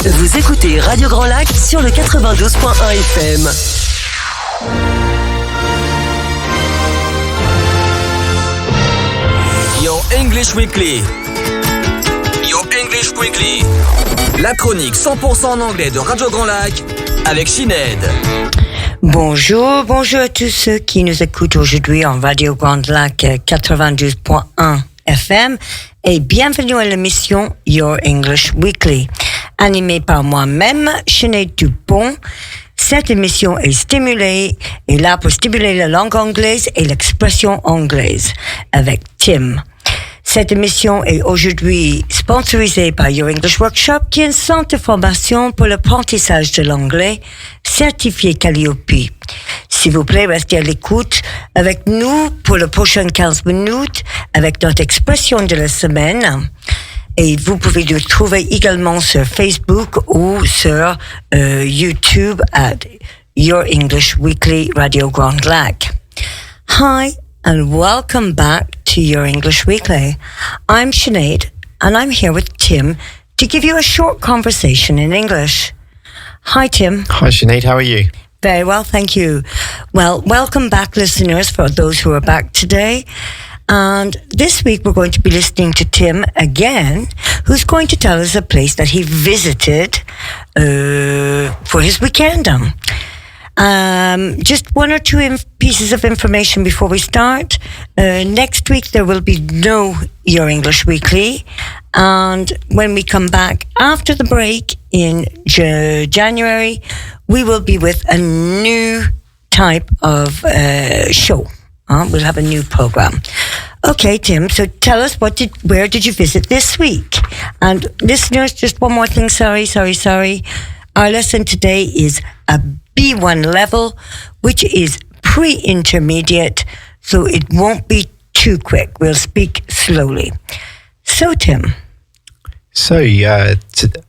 Vous écoutez Radio Grand Lac sur le 92.1 FM. Your English Weekly. Your English Weekly. La chronique 100% en anglais de Radio Grand Lac avec Sinead. Bonjour à tous ceux qui nous écoutent aujourd'hui en Radio Grand Lac 92.1 FM et bienvenue à l'émission Your English Weekly, animée par moi-même, Sinead Dupont. Cette émission est là pour stimuler la langue anglaise et l'expression anglaise avec Tim. Cette émission est aujourd'hui sponsorisée par Your English Workshop, qui est un centre de formation pour l'apprentissage de l'anglais certifié Calliope. S'il vous plaît, restez à l'écoute avec nous pour les prochaines 15 minutes avec notre expression de la semaine. Et vous pouvez le trouver également sur Facebook ou sur YouTube at Your English Weekly Radio Grand Lac. Hi, and welcome back to Your English Weekly. I'm Sinead, and I'm here with Tim to give you a short conversation in English. Hi, Tim. Hi, Sinead. How are you? Very well, thank you. Well, welcome back, listeners, for those who are back today. And this week we're going to be listening to Tim again, who's going to tell us a place that he visited for his weekend. Just one or two pieces of information before we start. Next week there will be no Your English Weekly, and when we come back after the break in January, we will be with a new type of show. We'll have a new program. Okay, Tim, so tell us where did you visit this week? And listeners, just one more thing, sorry. Our lesson today is a B1 level, which is pre-intermediate, so it won't be too quick. We'll speak slowly. So, Tim. So,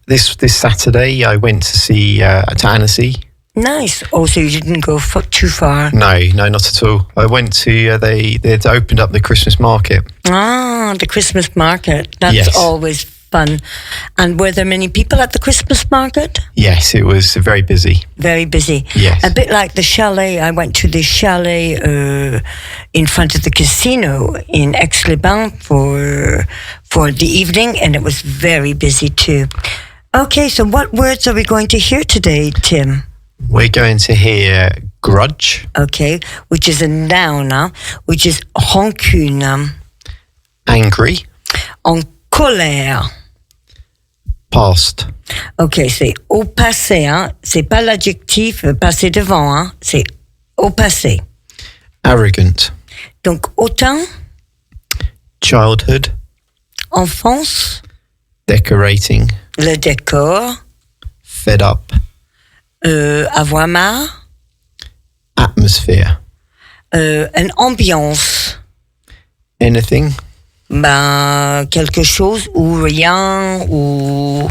this Saturday, I went to see to Annecy. Nice. Oh, so you didn't go too far? No, not at all. I went to, they'd opened up the Christmas market. Ah, the Christmas market. That's yes. Always fun. And were there many people at the Christmas market? Yes, it was very busy. Very busy. Yes. A bit like the chalet. I went to the chalet in front of the casino in Aix-les-Bains for the evening, and it was very busy too. Okay, so what words are we going to hear today, Tim? We're going to hear grudge. Okay, which is a noun, which is rancune. Angry. En colère. Past. Ok, c'est au passé, c'est pas l'adjectif passé devant, c'est au passé. Arrogant. Donc, autant. Childhood. Enfance. Decorating. Le décor. Fed up. Avoir marre. Atmosphere. Une ambiance. Anything. Quelque chose ou rien ou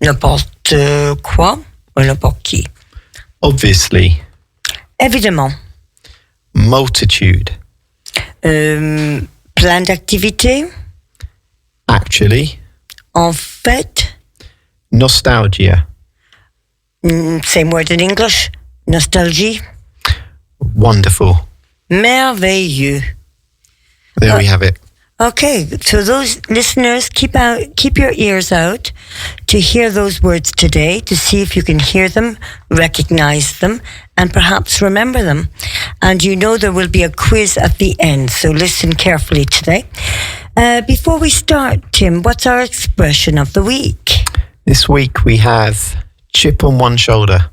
n'importe quoi ou n'importe qui. Obviously. Évidemment. Multitude. Plein d'activités. Actually. En fait. Nostalgia. Same word in English. Nostalgie. Wonderful. Merveilleux. There we have it. Okay, so those listeners, keep your ears out to hear those words today, to see if you can hear them, recognize them, and perhaps remember them. And you know there will be a quiz at the end, so listen carefully today. Before we start, Tim, what's our expression of the week? This week we have chip on one shoulder.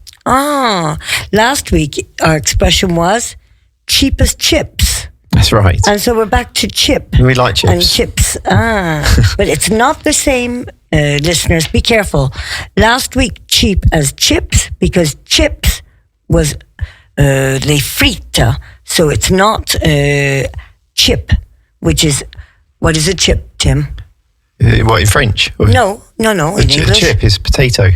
Last week our expression was cheap as chips. That's right. And so we're back to chip. We like chips. And chips. But it's not the same, listeners. Be careful. Last week, cheap as chips, because chips was les frites. So it's not chip, which is, what is a chip, Tim? What, in French? No, in English. A chip is potato.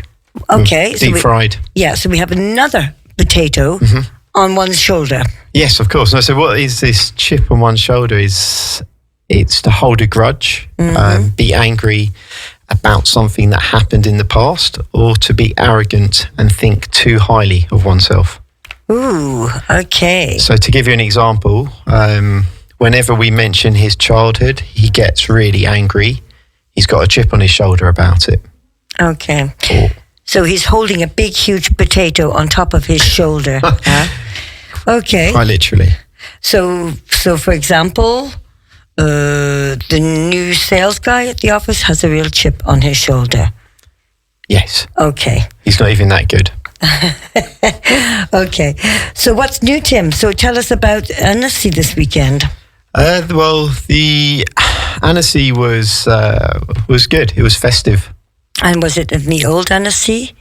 Okay. Deep fried. Yeah, so we have another potato on one's shoulder. Yes, of course. No, so what is this chip on one shoulder? It's to hold a grudge, be angry about something that happened in the past, or to be arrogant and think too highly of oneself. Ooh, okay. So to give you an example, whenever we mention his childhood, he gets really angry. He's got a chip on his shoulder about it. Okay. Or, So he's holding a big, huge potato on top of his shoulder. Okay. quite literally. So for example, the new sales guy at the office has a real chip on his shoulder. Yes. Okay. He's not even that good. Okay. So what's new, Tim? So tell us about Annecy this weekend. Well, the Annecy was good. It was festive. And was it in the old Annecy?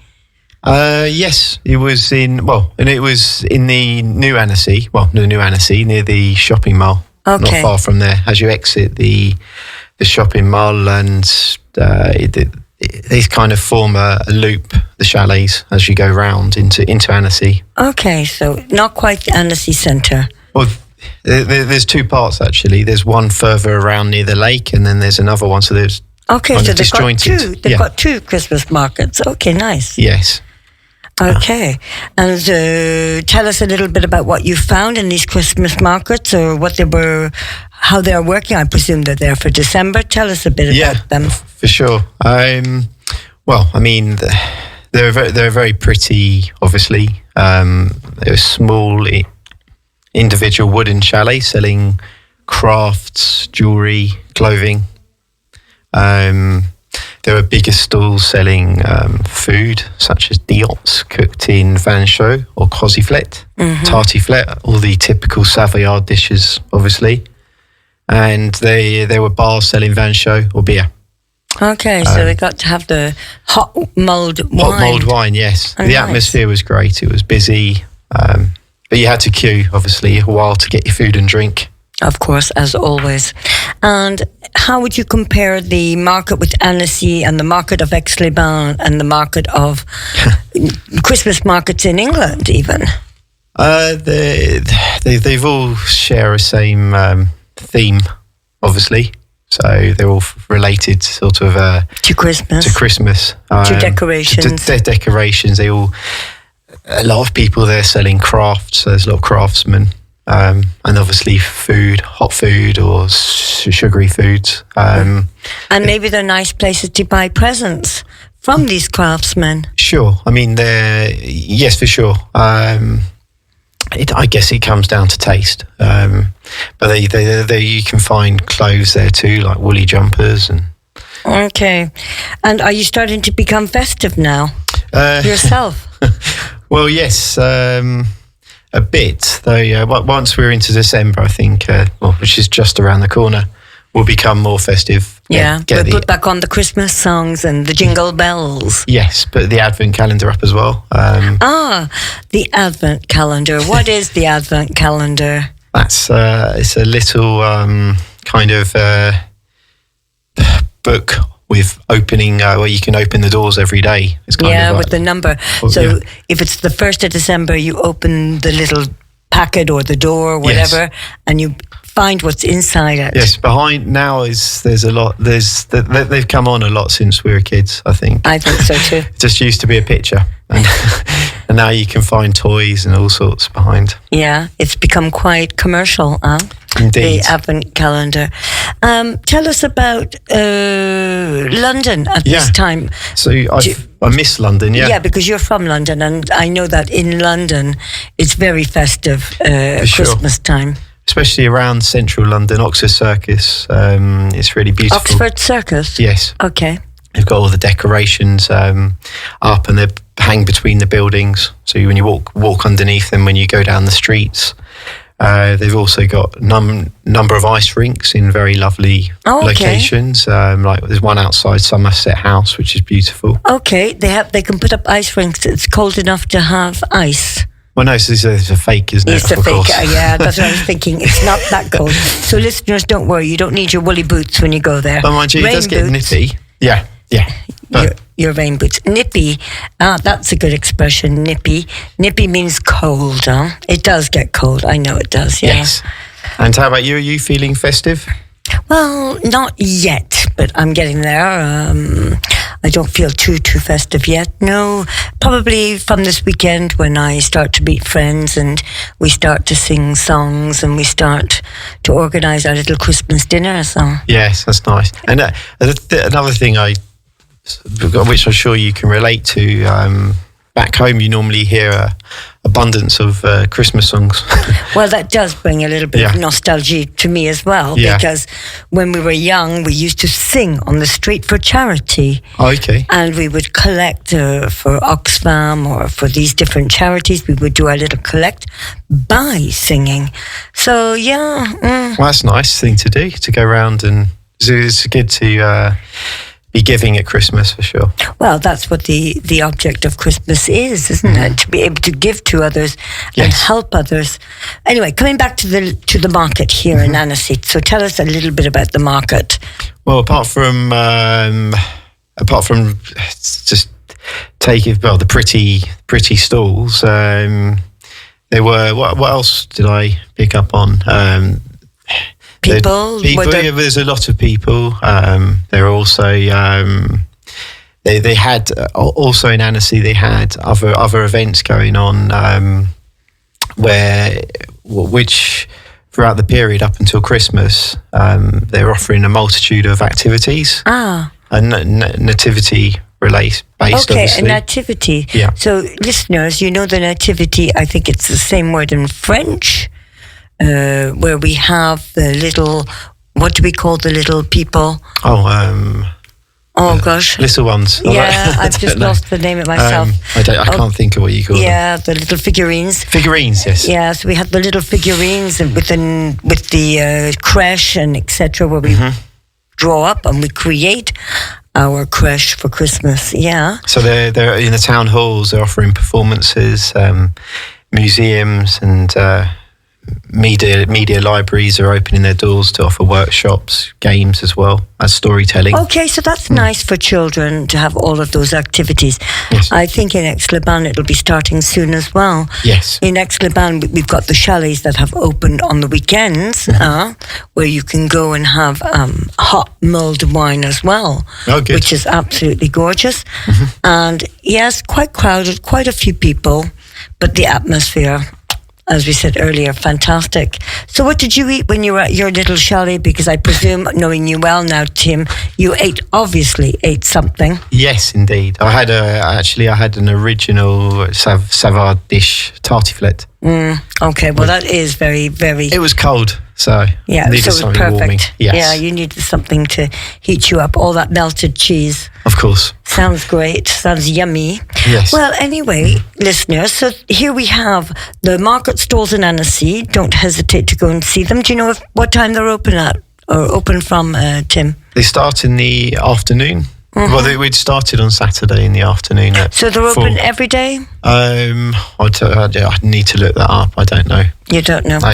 Yes, it was in the new Annecy. Well, the new Annecy near the shopping mall. Okay. Not far from there. As you exit the shopping mall, and they kind of form a loop, the chalets, as you go round into Annecy. Okay, so not quite the Annecy Centre. Well, there's two parts actually. There's one further around near the lake, and then there's another one. So there's Okay, kind so of they've got disjointed. two. They've got two Christmas markets. Okay, nice. Yes. Okay, and tell us a little bit about what you found in these Christmas markets, or how they're working. I presume they're there for December. Tell us a bit about them. For sure. Well, I mean, they're very pretty. Obviously, they're small, individual wooden chalets selling crafts, jewelry, clothing. There are bigger stalls selling food, such as diots cooked in vin chaud or croziflet, tartiflette, all the typical Savoyard dishes, obviously. And there were bars selling vin chaud or beer. Okay, so they got to have the hot mulled wine. Hot mulled wine, yes. Oh, the nice. atmosphere was great. It was busy, but you had to queue, obviously, a while to get your food and drink. Of course, as always. And how would you compare the market with Annecy and the market of Aix-les-Bains and the market of Christmas markets in England, even? They've all share a same theme, obviously. So they're all related, sort of To Christmas. to Christmas, To decorations. To decorations. A lot of people there selling crafts. So there's a lot of craftsmen. And obviously food, hot food or sugary foods. And maybe they're nice places to buy presents from these craftsmen. Sure. I mean, yes, for sure. I guess it comes down to taste. But they you can find clothes there too, like woolly jumpers. Okay. And are you starting to become festive now yourself? Well, yes. A bit, though. Once we're into December, I think, which is just around the corner, we'll become more festive. Yeah, we'll put back on the Christmas songs and the jingle bells. Yes, put the Advent calendar up as well. The Advent calendar. What is the Advent calendar? That's it's a little kind of book with opening where you can open the doors every day. It's kind of like, with the number. So if it's the 1st of December, you open the little packet or the door or whatever, and you find what's inside it. Yes, behind now there's a lot. They've come on a lot since we were kids, I think. I think so too. It just used to be a picture, and, and now you can find toys and all sorts behind. Yeah, it's become quite commercial, Indeed. the Advent calendar. Tell us about London at this time. So I miss London, Yeah, because you're from London, and I know that in London it's very festive Christmas time. Especially around central London, Oxford Circus. It's really beautiful. Oxford Circus? Yes. Okay. They've got all the decorations up, and they hang between the buildings. So when you walk underneath them, when you go down the streets, they've also got number of ice rinks in very lovely locations. Like there's one outside Somerset House, which is beautiful. Okay, they can put up ice rinks. It's cold enough to have ice. Well, no, so it's a fake, isn't it? It's a fake, yeah, that's what I was thinking. It's not that cold. So listeners, don't worry, you don't need your woolly boots when you go there. But mind you, it does get nippy. Yeah. Your rain boots. Nippy, that's a good expression, nippy. Nippy means cold, huh? It does get cold, I know it does, yeah. Yes. And how about you? Are you feeling festive? Well, not yet. but I'm getting there. I don't feel too festive yet. No, probably from this weekend when I start to meet friends and we start to sing songs and we start to organise our little Christmas dinner. So yes, that's nice. And another thing which I'm sure you can relate to. Back home, you normally hear an abundance of Christmas songs. Well, that does bring a little bit of nostalgia to me as well, because when we were young, we used to sing on the street for charity. Oh, okay. And we would collect for Oxfam or for these different charities. We would do our little collect by singing. So, Well, that's a nice thing to do, to go around, and it's good to... be giving at Christmas for sure. Well, that's what the object of Christmas is, isn't it? To be able to give to others and help others. Anyway, coming back to the market here in Annecy. So tell us a little bit about the market. Well, apart from just taking the pretty stalls, there were what else did I pick up on? People, there's a lot of people. There are also they had also in Annecy they had other events going on which throughout the period up until Christmas they're offering a multitude of activities. Nativity based. Okay, obviously. a nativity. Yeah. So listeners, you know the nativity. I think it's the same word in French. Where we have the little, what do we call the little people? Gosh. Little ones. Yeah, I've just lost the name of myself. I can't think of what you call them. Yeah, the little figurines. Figurines, yes. Yeah, so we had the little figurines with the creche and etc. where we draw up and we create our creche for Christmas. Yeah. So they're in the town halls. They're offering performances, museums, and media libraries are opening their doors to offer workshops, games as well as storytelling. Okay, so that's nice for children to have all of those activities. Yes. I think in Aix-les-Bains it'll be starting soon as well. Yes. In Aix-les-Bains we've got the chalets that have opened on the weekends where you can go and have hot mulled wine as well, which is absolutely gorgeous. And yes, quite crowded, quite a few people, but the atmosphere, as we said earlier, fantastic. So what did you eat when you were at your little chalet? Because I presume, knowing you well now, Tim, you obviously ate something. Yes, indeed. I had an original Savard dish, tartiflette. Okay, well that is very, very... It was cold, so needed so it was something perfect. Warming. Yes. Yeah, you needed something to heat you up. All that melted cheese. Of course. Sounds great. Sounds yummy. Yes. Well, anyway, listeners, so here we have the market stalls in Annecy. Don't hesitate to go and see them. Do you know what time they're open at, or open from, Tim? They start in the afternoon. Well, we'd started on Saturday in the afternoon. So they're open every day? I need to look that up. I don't know. You don't know? No.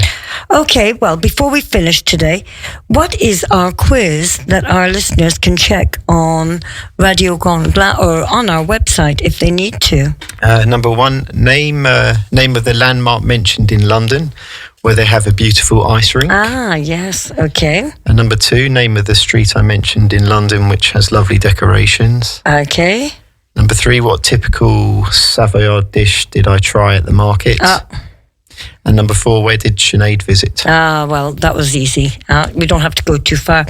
Okay, well, before we finish today, what is our quiz that our listeners can check on Radio Grand Lac or on our website if they need to? Number one, name of the landmark mentioned in London where they have a beautiful ice rink. Ah, yes, okay. And number two, name of the street I mentioned in London which has lovely decorations. Okay. Number three, what typical Savoyard dish did I try at the market? And number four, where did Sinead visit? Well, that was easy. We don't have to go too far.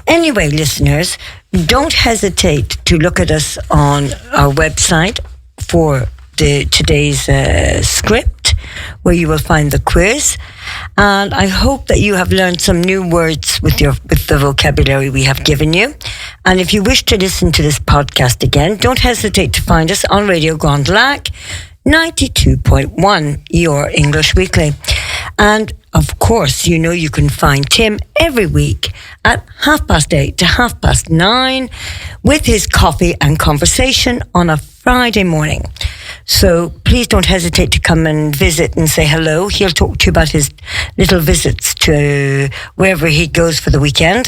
Anyway, listeners, don't hesitate to look at us on our website for today's script, where you will find the quiz. And I hope that you have learned some new words with the vocabulary we have given you. And if you wish to listen to this podcast again, don't hesitate to find us on Radio Grand Lac 92.1, your English Weekly. And of course, you know you can find Tim every week at 8:30 to 9:30 with his coffee and conversation on a Friday morning. So please don't hesitate to come and visit and say hello. He'll talk to you about his little visits to wherever he goes for the weekend.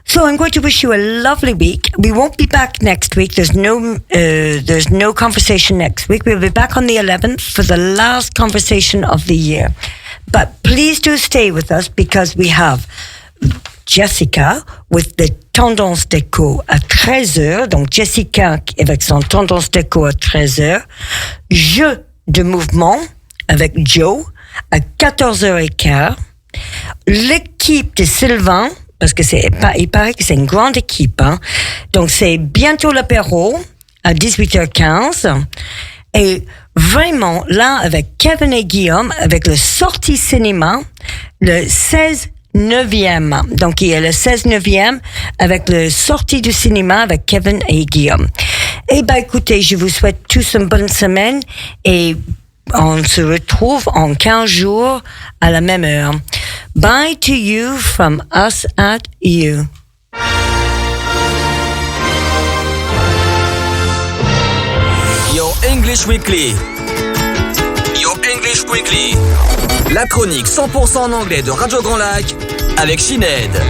So I'm going to wish you a lovely week. We won't be back next week. There's no conversation next week. We'll be back on the 11th for the last conversation of the year. But please do stay with us because we have Jessica with the tendance d'écho à 13h. Donc, Jessica avec son tendance d'écho à 13h. Jeu de mouvement avec Joe à 14h15. L'équipe de Sylvain, parce que il paraît que c'est une grande équipe, hein. Donc, c'est bientôt l'apéro à 18h15. Et vraiment, là, avec Kevin et Guillaume, avec le sortie cinéma, le 16/9e. Donc, il y a le 16/9e avec le sortie du cinéma avec Kevin et Guillaume. Eh ben, écoutez, je vous souhaite tous une bonne semaine et on se retrouve en 15 jours à la même heure. Bye to you from us at you. Your English Weekly. Your English Weekly. La chronique 100% en anglais de Radio Grand Lac avec Sinead.